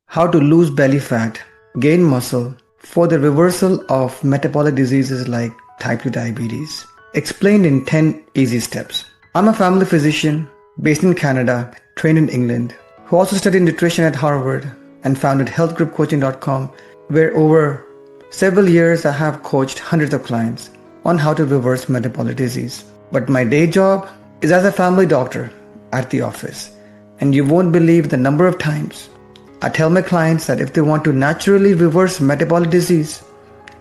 how to lose belly fat, gain muscle for the reversal of metabolic diseases like type 2 diabetes, explained in 10 easy steps. I'm a family physician based in Canada, trained in England, who also studied nutrition at Harvard and founded healthgroupcoaching.com, where over several years I have coached hundreds of clients on how to reverse metabolic disease. But my day job is as a family doctor at the office, and you won't believe the number of times I tell my clients that if they want to naturally reverse metabolic disease,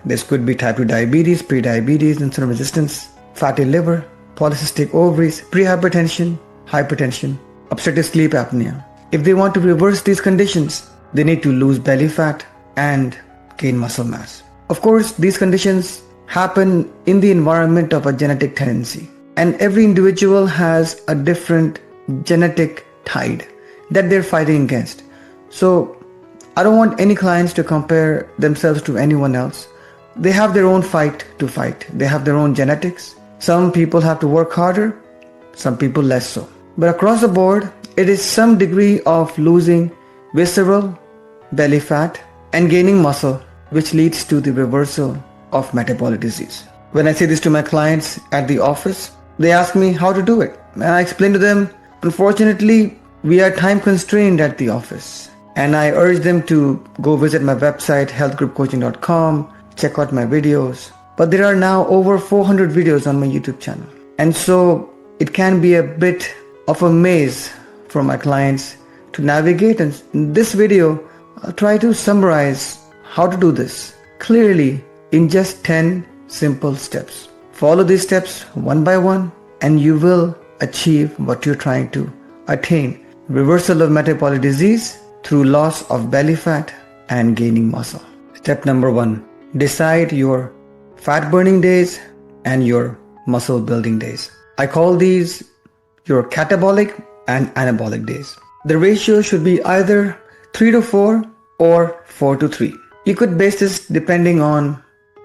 this could be type 2 diabetes, pre-diabetes, insulin resistance, fatty liver, polycystic ovaries, prehypertension, hypertension, obstructive sleep apnea. If they want to reverse these conditions, they need to lose belly fat and gain muscle mass. Of course, these conditions happen in the environment of a genetic tendency, and every individual has a different genetic tide that they're fighting against. So I don't want any clients to compare themselves to anyone else. They have their own fight to fight. They have their own genetics. Some people have to work harder, some people less so. But across the board, it is some degree of losing visceral belly fat and gaining muscle, which leads to the reversal of metabolic disease. When I say this to my clients at the office, they ask me how to do it. And I explain to them, unfortunately, we are time constrained at the office. And I urge them to go visit my website, healthgroupcoaching.com, check out my videos. But there are now over 400 videos on my YouTube channel. And so it can be a bit of a maze for my clients to navigate. And in this video, I'll try to summarize how to do this clearly in just 10 simple steps. Follow these steps one by one and you will achieve what you're trying to attain. Reversal of metabolic disease through loss of belly fat and gaining muscle. Step number 1. Decide your fat burning days and your muscle building days. I call these your catabolic and anabolic days. The ratio should be either 3 to 4 or 4 to 3. You could base this depending on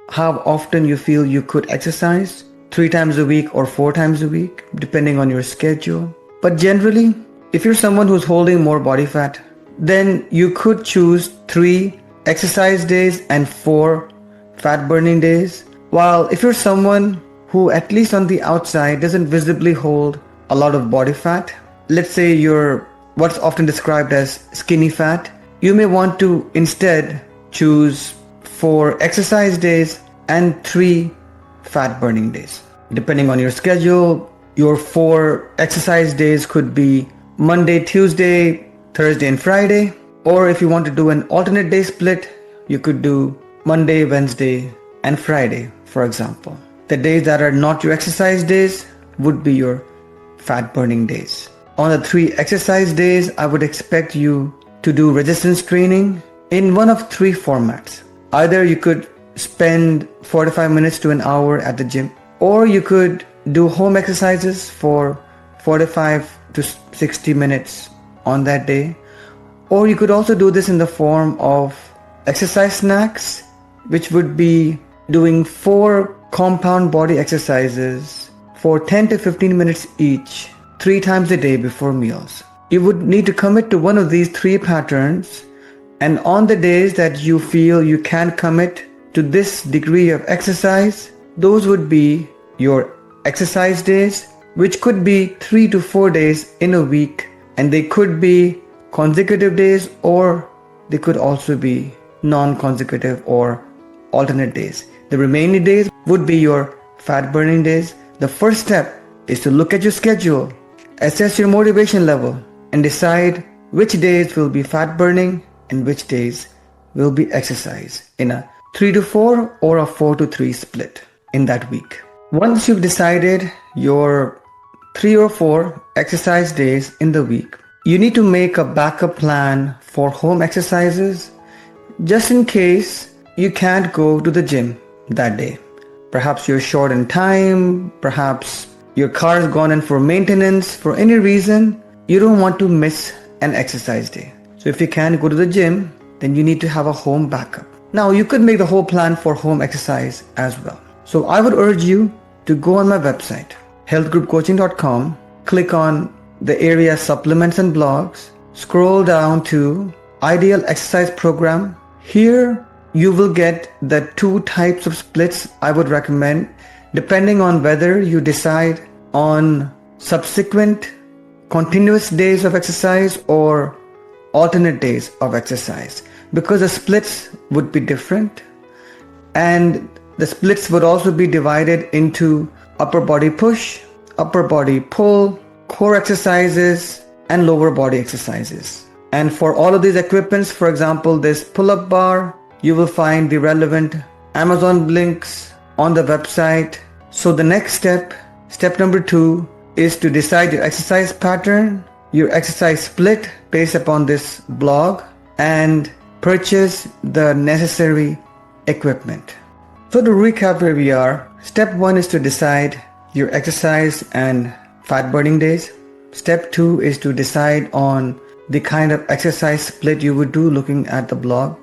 how often you feel you could exercise, 3 times a week or 4 times a week, depending on your schedule. But generally, if you're someone who's holding more body fat, then you could choose 3 exercise days and 4 fat burning days. While if you're someone who, at least on the outside, doesn't visibly hold a lot of body fat, let's say you're what's often described as skinny fat, you may want to instead choose 4 exercise days and 3 fat burning days. Depending on your schedule, your 4 exercise days could be Monday, Tuesday, Thursday and Friday. Or if you want to do an alternate day split, you could do Monday, Wednesday and Friday, for example. The days that are not your exercise days would be your fat burning days. On the 3 exercise days, I would expect you to do resistance training in one of 3 formats. Either you could spend 45 minutes to an hour at the gym, or you could do home exercises for 45 to 60 minutes on that day. Or you could also do this in the form of exercise snacks, which would be doing 4 compound body exercises for 10 to 15 minutes each, 3 times a day before meals. You would need to commit to one of these 3 patterns, and on the days that you feel you can't commit to this degree of exercise, those would be your exercise days, which could be 3 to 4 days in a week, and they could be consecutive days or they could also be non-consecutive or alternate days. The remaining days would be your fat burning days. The first step is to look at your schedule, assess your motivation level, and decide which days will be fat burning and which days will be exercise in a 3 to 4 or a 4 to 3 split in that week. Once you've decided your 3 or 4 exercise days in the week, you need to make a backup plan for home exercises just in case you can't go to the gym that day. Perhaps you're short in time, perhaps your car has gone in for maintenance. For any reason, you don't want to miss an exercise day. So if you can't go to the gym, then you need to have a home backup. Now you could make the whole plan for home exercise as well. So I would urge you to go on my website, healthgroupcoaching.com, click on the area supplements and blogs, scroll down to ideal exercise program. Here you will get the 2 types of splits I would recommend depending on whether you decide on subsequent continuous days of exercise or alternate days of exercise, because the splits would be different, and the splits would also be divided into upper body push, upper body pull, core exercises, and lower body exercises. And for all of these equipments, for example, this pull-up bar, you will find the relevant Amazon links on the website. So the next step, step number 2, is to decide your exercise pattern, your exercise split based upon this blog, and purchase the necessary equipment. So to recap where we are, step 1 is to decide your exercise and fat burning days. Step 2 is to decide on the kind of exercise split you would do looking at the blog.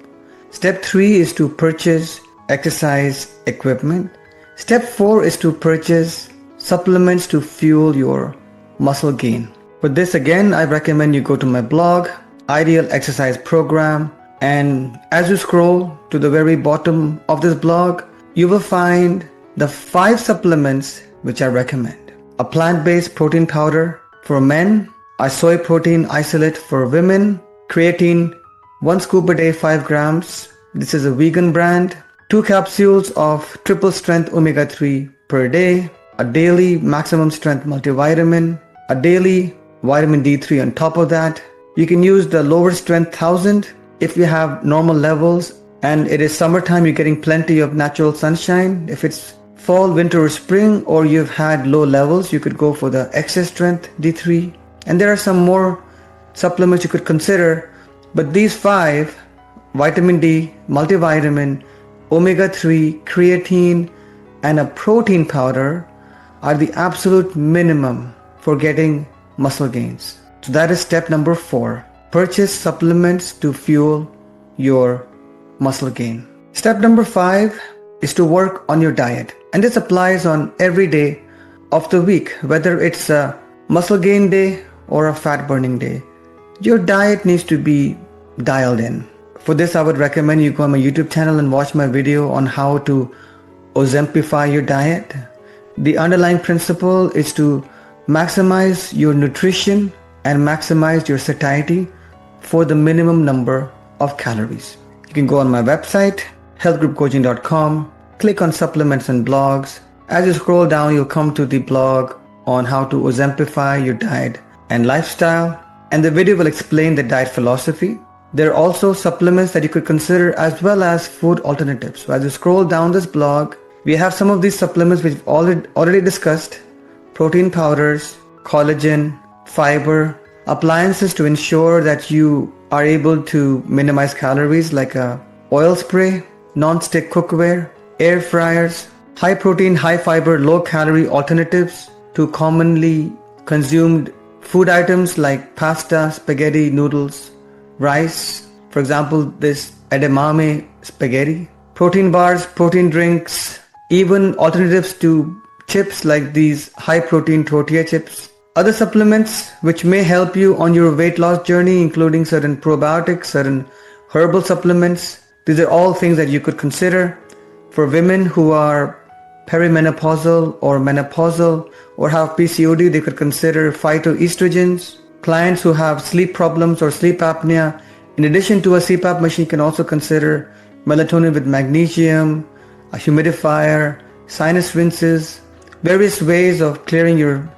Step 3 is to purchase exercise equipment. Step 4 is to purchase supplements to fuel your muscle gain. For this again, I recommend you go to my blog, Ideal Exercise Program, and as you scroll to the very bottom of this blog, you will find the 5 supplements which I recommend. A plant-based protein powder for men, a soy protein isolate for women, creatine 1 scoop a day 5 grams. This is a vegan brand. 2 capsules of triple strength omega-3 per day. A daily maximum strength multivitamin. A daily vitamin D3 on top of that. You can use the lower strength 1000 if you have normal levels and it is summertime, you're getting plenty of natural sunshine. If it's fall, winter or spring, or you've had low levels, you could go for the extra strength D3. And there are some more supplements you could consider, but these 5, vitamin D, multivitamin, omega-3, creatine, and a protein powder are the absolute minimum for getting muscle gains. So that is step number 4. Purchase supplements to fuel your muscle gain. Step number 5 is to work on your diet. And this applies on every day of the week, whether it's a muscle gain day or a fat burning day. Your diet needs to be dialed in. For this, I would recommend you go on my YouTube channel and watch my video on how to Ozempify your diet. The underlying principle is to maximize your nutrition and maximize your satiety for the minimum number of calories. You can go on my website, healthgroupcoaching.com, click on supplements and blogs. As you scroll down, you'll come to the blog on how to Ozempify your diet and lifestyle, and the video will explain the diet philosophy. There are also supplements that you could consider as well as food alternatives. So as you scroll down this blog, we have some of these supplements which we've already discussed: protein powders, collagen, fiber, appliances to ensure that you are able to minimize calories like a oil spray, non-stick cookware, air fryers, high protein, high fiber, low calorie alternatives to commonly consumed food items like pasta, spaghetti, noodles, rice. For example, this edamame spaghetti, protein bars, protein drinks, even alternatives to chips like these high protein tortilla chips. Other supplements which may help you on your weight loss journey, including certain probiotics, certain herbal supplements. These are all things that you could consider. For women who are perimenopausal or menopausal or have PCOD, they could consider phytoestrogens. Clients who have sleep problems or sleep apnea, in addition to a CPAP machine, can also consider melatonin with magnesium, a humidifier, sinus rinses, various ways of clearing your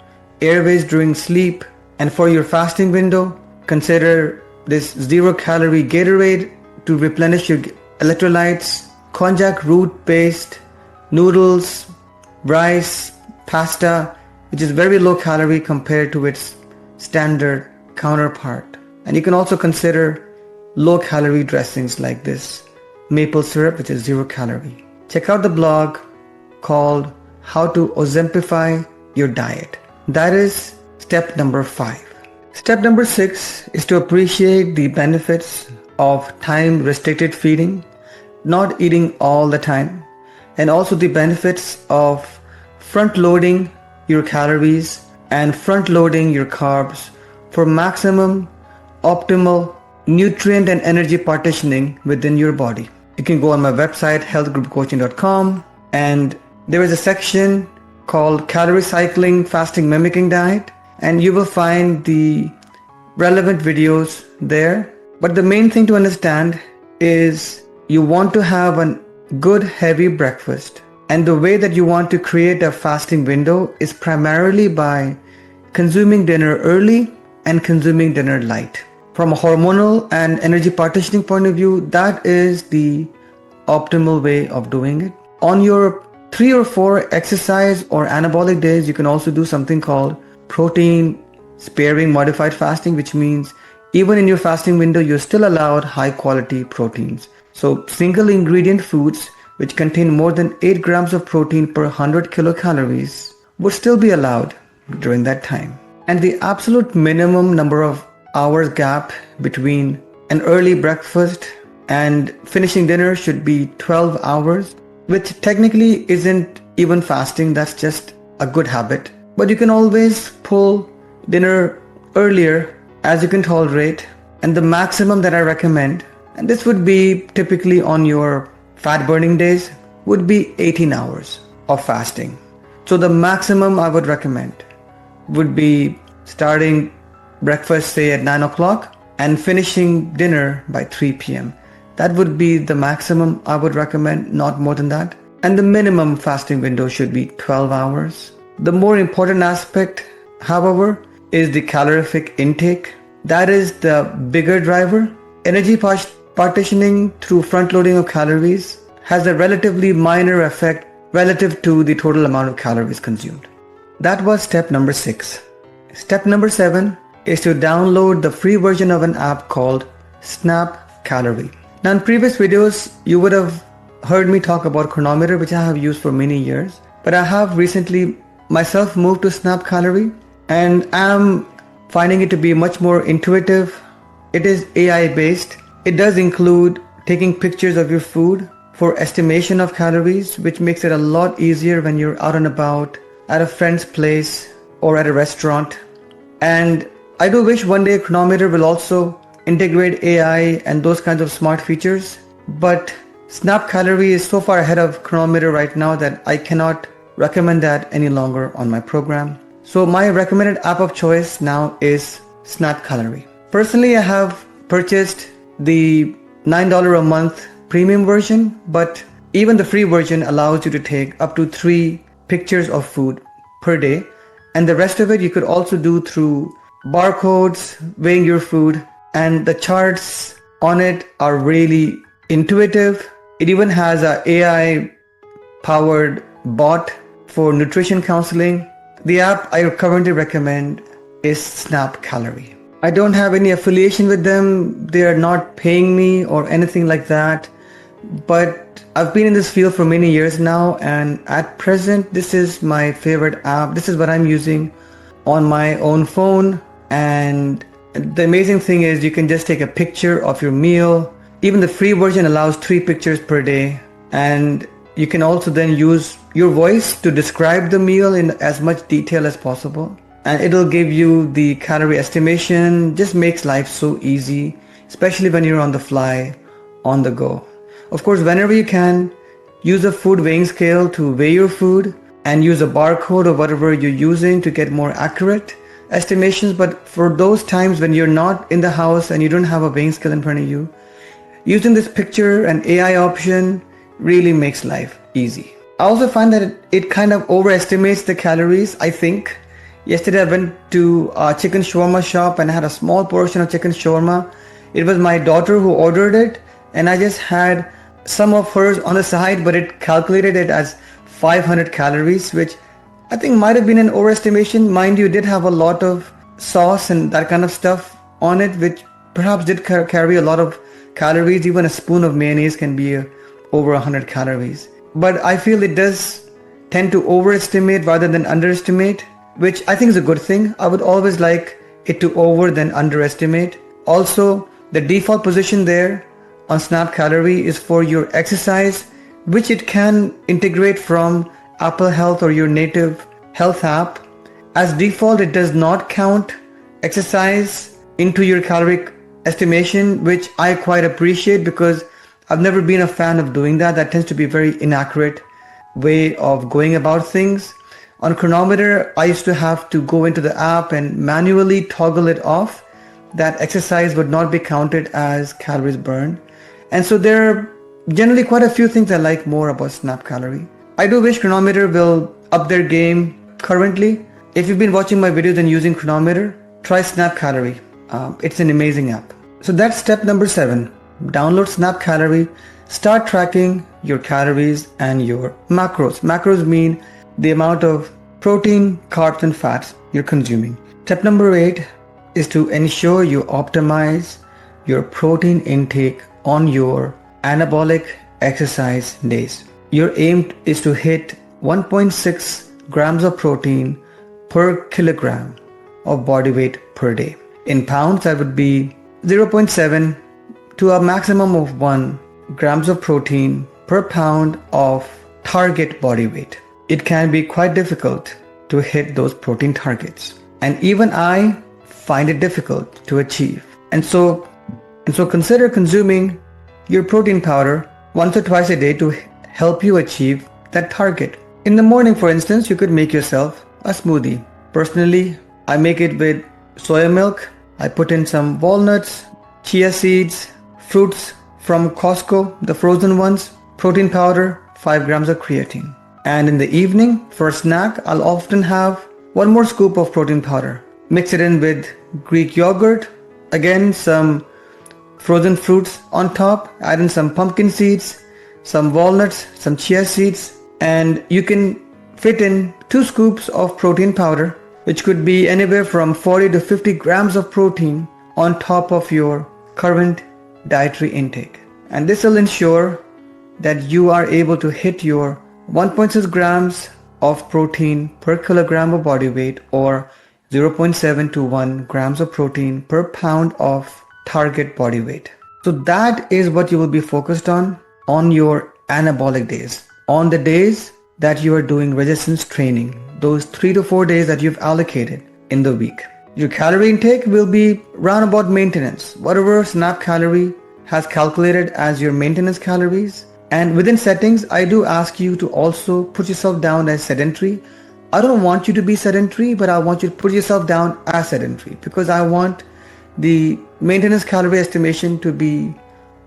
airways during sleep. And for your fasting window, consider this 0-calorie Gatorade to replenish your electrolytes, konjac root based noodles, rice, pasta, which is very low calorie compared to its standard counterpart. And you can also consider low calorie dressings like this maple syrup, which is 0 calorie. Check out the blog called How to Ozempify Your Diet. That is step number 5. Step number 6 is to appreciate the benefits of time restricted feeding, not eating all the time, and also the benefits of front loading your calories and front loading your carbs for maximum optimal nutrient and energy partitioning within your body. You can go on my website healthgroupcoaching.com, and there is a section called Calorie Cycling Fasting Mimicking Diet, and you will find the relevant videos there. But the main thing to understand is you want to have a good heavy breakfast, and the way that you want to create a fasting window is primarily by consuming dinner early and consuming dinner light. From a hormonal and energy partitioning point of view, that is the optimal way of doing it. On your 3 or 4 exercise or anabolic days, you can also do something called protein sparing modified fasting, which means even in your fasting window, you're still allowed high quality proteins. So single ingredient foods which contain more than 8 grams of protein per 100 kilocalories would still be allowed during that time. And the absolute minimum number of hours gap between an early breakfast and finishing dinner should be 12 hours, which technically isn't even fasting, that's just a good habit. But you can always pull dinner earlier as you can tolerate, and the maximum that I recommend, and this would be typically on your fat burning days, would be 18 hours of fasting. So the maximum I would recommend would be starting breakfast say at 9 o'clock and finishing dinner by 3 p.m. That would be the maximum I would recommend, not more than that. And the minimum fasting window should be 12 hours. The more important aspect, however, is the calorific intake. That is the bigger driver. Energy partitioning through front loading of calories has a relatively minor effect relative to the total amount of calories consumed. That was step number 6. Step number 7 is to download the free version of an app called Snap Calorie. Now in previous videos, you would have heard me talk about Chronometer, which I have used for many years, but I have recently myself moved to Snap Calorie, and I'm finding it to be much more intuitive. It is AI based. It does include taking pictures of your food for estimation of calories, which makes it a lot easier when you're out and about at a friend's place or at a restaurant. And I do wish one day Chronometer will also integrate AI and those kinds of smart features, but Snap Calorie is so far ahead of Chronometer right now that I cannot recommend that any longer on my program. So my recommended app of choice now is Snap Calorie. Personally, I have purchased the $9 a month premium version, but even the free version allows you to take up to 3 pictures of food per day, and the rest of it you could also do through barcodes, weighing your food, and the charts on it are really intuitive. It even has a AI powered bot for nutrition counseling. The app I currently recommend is Snap Calorie. I don't have any affiliation with them. They are not paying me or anything like that, but I've been in this field for many years now, and at present this is my favorite app. This is what I'm using on my own phone, and the amazing thing is you can just take a picture of your meal. Even the free version allows 3 pictures per day, and you can also then use your voice to describe the meal in as much detail as possible, and it'll give you the calorie estimation. Just makes life so easy, especially when you're on the fly, on the go. Of course, whenever you can, use a food weighing scale to weigh your food, and use a barcode or whatever you're using to get more accurate estimations. But for those times when you're not in the house and you don't have a weighing scale in front of you, using this picture and AI option really makes life easy. I also find that it kind of overestimates the calories, I think. Yesterday I went to a chicken shawarma shop and I had a small portion of chicken shawarma. It was my daughter who ordered it, and I just had some of hers on the side, but it calculated it as 500 calories, which I think might have been an overestimation. Mind you, it did have a lot of sauce and that kind of stuff on it, which perhaps did carry a lot of calories. Even a spoon of mayonnaise can be over 100 calories. But I feel it does tend to overestimate rather than underestimate, which I think is a good thing. I would always like it to over than underestimate. Also, the default position there on Snap Calorie is for your exercise, which it can integrate from Apple Health or your native health app. As default, it does not count exercise into your caloric estimation, which I quite appreciate because I've never been a fan of doing that. That tends to be a very inaccurate way of going about things. On chronometer, I used to have to go into the app and manually toggle it off. That exercise would not be counted as calories burned. And so there are generally quite a few things I like more about Snap Calorie. I do wish chronometer will up their game currently. If you've been watching my videos and using chronometer, try Snap Calorie. It's an amazing app. So that's step number 7. Download Snap Calorie. Start tracking your calories and your macros. Macros mean the amount of protein, carbs and fats you're consuming. Step number 8 is to ensure you optimize your protein intake on your anabolic exercise days. Your aim is to hit 1.6 grams of protein per kilogram of body weight per day. In pounds, that would be 0.7 to a maximum of 1 grams of protein per pound of target body weight. It can be quite difficult to hit those protein targets. And even I find it difficult to achieve. And so consider consuming your protein powder once or twice a day to help you achieve that target. In the morning, for instance, you could make yourself a smoothie. Personally, I make it with soya milk. I put in some walnuts, chia seeds, fruits from Costco, the frozen ones, protein powder, 5 grams of creatine. And in the evening, for a snack, I'll often have 1 more scoop of protein powder. Mix it in with Greek yogurt, again some frozen fruits on top, add in some pumpkin seeds, some walnuts, some chia seeds, and you can fit in 2 scoops of protein powder, which could be anywhere from 40 to 50 grams of protein on top of your current dietary intake. And this will ensure that you are able to hit your 1.6 grams of protein per kilogram of body weight or 0.7 to 1 grams of protein per pound of target body weight. So that is what you will be focused on your anabolic days. On the days that you are doing resistance training, those 3 to 4 days that you've allocated in the week. Your calorie intake will be roundabout maintenance. Whatever Snap Calorie has calculated as your maintenance calories. And within settings, I do ask you to also put yourself down as sedentary. I don't want you to be sedentary, but I want you to put yourself down as sedentary because I want the maintenance calorie estimation to be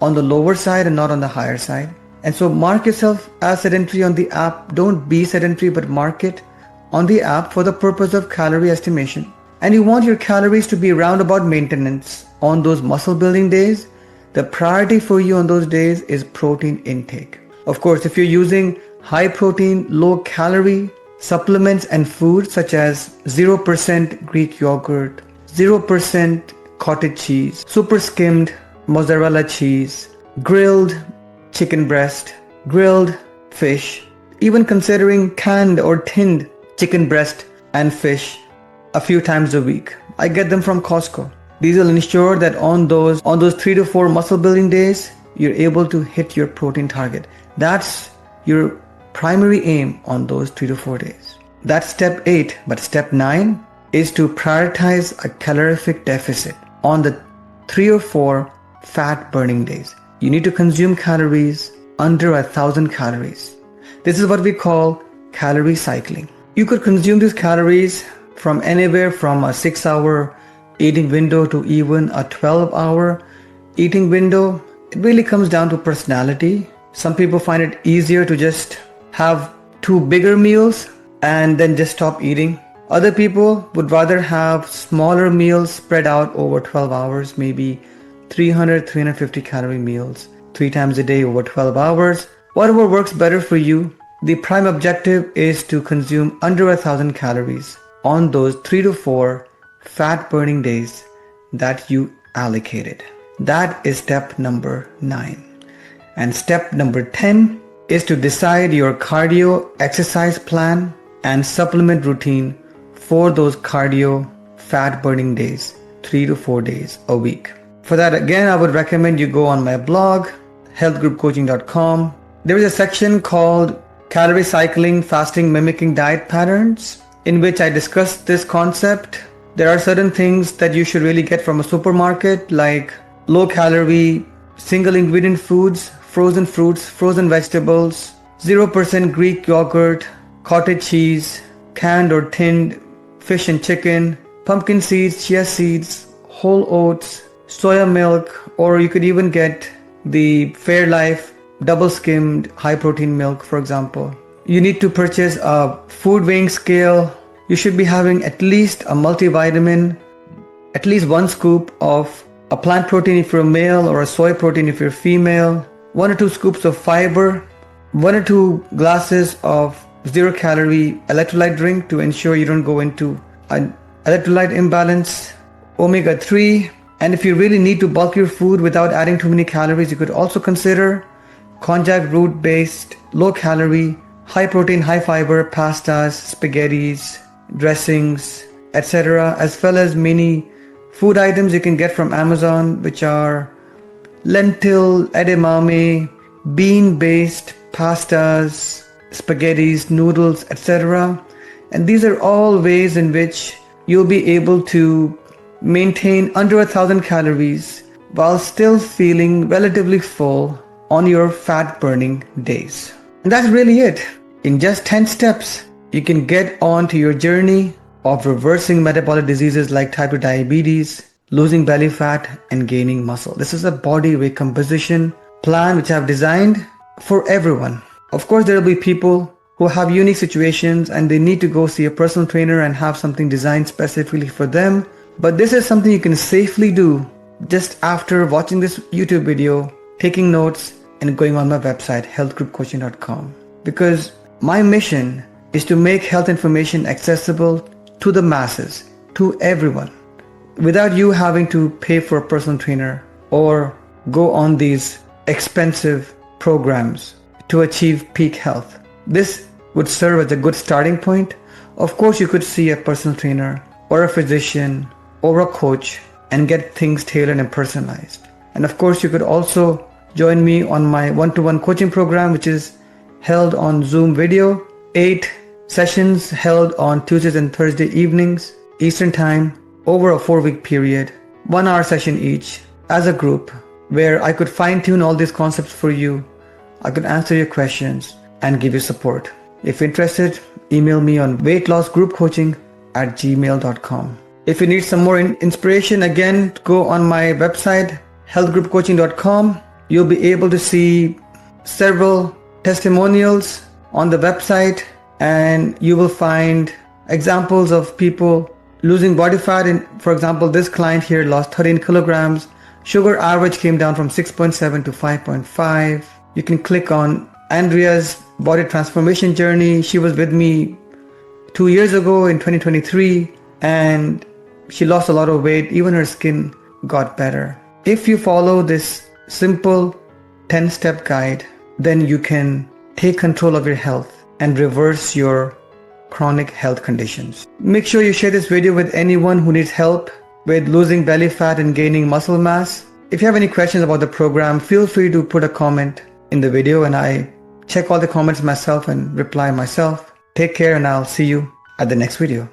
on the lower side and not on the higher side. And so mark yourself as sedentary on the app. Don't be sedentary, but mark it on the app for the purpose of calorie estimation. And you want your calories to be roundabout maintenance on those muscle building days. The priority for you on those days is protein intake. Of course, if you're using high protein, low calorie supplements and foods such as 0% Greek yogurt, 0% cottage cheese, super skimmed mozzarella cheese, grilled chicken breast, grilled fish, even considering canned or tinned chicken breast and fish a few times a week. I get them from Costco. These will ensure that on those 3 to 4 muscle building days, you're able to hit your protein target. That's your primary aim on those 3 to 4 days. That's step 8. But step 9 is to prioritize a calorific deficit on the 3 or 4 fat burning days. You need to consume calories under 1,000 calories. This is what we call calorie cycling. You could consume these calories from anywhere from a 6-hour eating window to even a 12-hour eating window. It really comes down to personality. Some people find it easier to just have 2 bigger meals and then just stop eating. Other people would rather have smaller meals spread out over 12 hours, maybe 350 calorie meals 3 times a day over 12 hours. Whatever works better for you. The prime objective is to consume under 1,000 calories on those 3 to 4 fat burning days that you allocated. That is step number 9. And step number 10 is to decide your cardio exercise plan and supplement routine for those cardio fat burning days, 3 to 4 days a week. For that, again, I would recommend you go on my blog, healthgroupcoaching.com. There is a section called Calorie Cycling, Fasting, Mimicking Diet Patterns, in which I discuss this concept. There are certain things that you should really get from a supermarket, like low calorie, single ingredient foods, frozen fruits, frozen vegetables, 0% Greek yogurt, cottage cheese, canned or tinned fish and chicken, pumpkin seeds, chia seeds, whole oats, soya milk, or you could even get the Fairlife double skimmed high protein milk, for example. You need to purchase a food weighing scale. You should be having at least a multivitamin, at least 1 scoop of a plant protein if you're a male or a soy protein if you're female, 1 or 2 scoops of fiber, 1 or 2 glasses of 0 calorie electrolyte drink to ensure you don't go into an electrolyte imbalance, omega 3, and if you really need to bulk your food without adding too many calories, you could also consider konjac root based, low calorie, high protein, high fiber pastas, spaghettis, dressings, etc., as well as many food items you can get from Amazon, which are lentil, edamame, bean-based pastas, spaghettis, noodles, etc. And these are all ways in which you'll be able to maintain under 1,000 calories while still feeling relatively full on your fat-burning days. And that's really it. In just 10 steps, you can get on to your journey of reversing metabolic diseases like type 2 diabetes, losing belly fat, and gaining muscle. This is a body recomposition plan which I've designed for everyone. Of course, there will be people who have unique situations and they need to go see a personal trainer and have something designed specifically for them. But this is something you can safely do just after watching this YouTube video, taking notes, and going on my website, healthgroupcoaching.com. Because my mission is to make health information accessible to the masses, to everyone, without you having to pay for a personal trainer or go on these expensive programs to achieve peak health. This would serve as a good starting point. Of course, you could see a personal trainer or a physician or a coach and get things tailored and personalized. And of course, you could also join me on my one-to-one coaching program, which is held on Zoom video, 8 sessions held on Tuesdays and Thursday evenings, Eastern Time, over a 4-week period, 1 hour session each as a group, where I could fine-tune all these concepts for you. I could answer your questions and give you support. If interested, email me on weightlossgroupcoaching@gmail.com. If you need some more inspiration, again, go on my website, healthgroupcoaching.com. You'll be able to see several testimonials on the website, and you will find examples of people losing body fat. And for example, this client here lost 13 kilograms. Sugar average came down from 6.7 to 5.5. You can click on Andrea's body transformation journey. She was with me 2 years ago in 2023, and she lost a lot of weight. Even her skin got better. If you follow this simple 10-step guide, then you can take control of your health and reverse your chronic health conditions. Make sure you share this video with anyone who needs help with losing belly fat and gaining muscle mass. If you have any questions about the program, feel free to put a comment in the video, and I check all the comments myself and reply myself. Take care, and I'll see you at the next video.